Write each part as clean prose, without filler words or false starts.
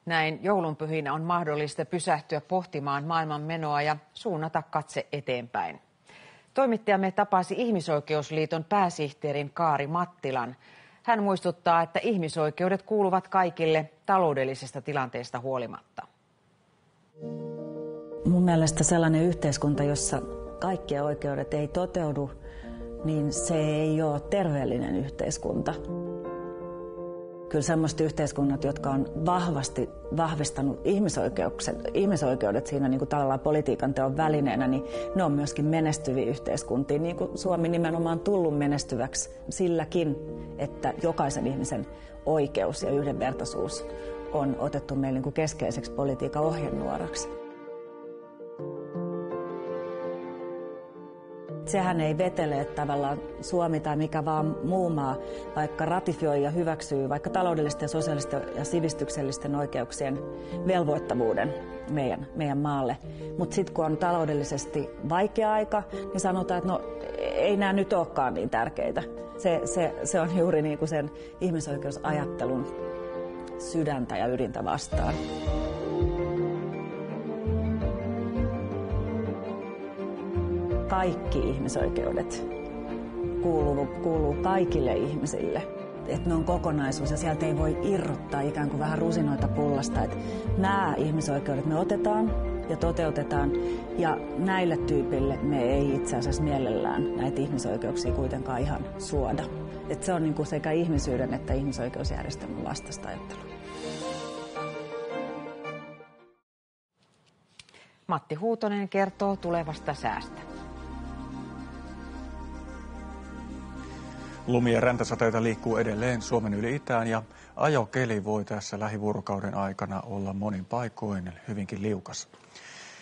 Näin joulunpyhinä on mahdollista pysähtyä pohtimaan maailman menoa ja suunnata katse eteenpäin. Toimittajamme tapasi Ihmisoikeusliiton pääsihteerin Kaari Mattilan. Hän muistuttaa, että ihmisoikeudet kuuluvat kaikille taloudellisesta tilanteesta huolimatta. Mun mielestä sellainen yhteiskunta, jossa kaikkien oikeudet ei toteudu, niin se ei ole terveellinen yhteiskunta. Kyllä sellaiset yhteiskunnat, jotka on vahvasti vahvistanut ihmisoikeudet siinä niin kuin tavallaan politiikan teon välineenä, niin ne on myöskin menestyviä yhteiskuntia, niin kuin Suomi nimenomaan tullut menestyväksi silläkin, että jokaisen ihmisen oikeus ja yhdenvertaisuus on otettu meille niin kuin keskeiseksi politiikan ohjenuoraksi. Sehän ei vetele, että tavallaan Suomi tai mikä vaan muu maa vaikka ratifioi ja hyväksyy vaikka taloudellisten, sosiaalisten ja sivistyksellisten oikeuksien velvoittavuuden meidän maalle. Mutta sitten kun on taloudellisesti vaikea aika, niin sanotaan, että no ei nämä nyt olekaan niin tärkeitä. Se on juuri niin kuin sen ihmisoikeusajattelun sydäntä ja ydintä vastaan. Kaikki ihmisoikeudet kuuluu kaikille ihmisille. Että ne on kokonaisuus ja sieltä ei voi irrottaa ikään kuin vähän rusinoita pullasta. Että nämä ihmisoikeudet me otetaan ja toteutetaan ja näille tyypille me ei itse asiassa mielellään näitä ihmisoikeuksia kuitenkaan ihan suoda. Että se on niin kuin sekä ihmisyyden että ihmisoikeusjärjestelmän vastaista ajattelua. Matti Huutonen kertoo tulevasta säästä. Lumi- ja räntäsateita liikkuu edelleen Suomen yli itään ja ajokeli voi tässä lähivuorokauden aikana olla monin paikoin hyvinkin liukas.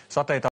Sateita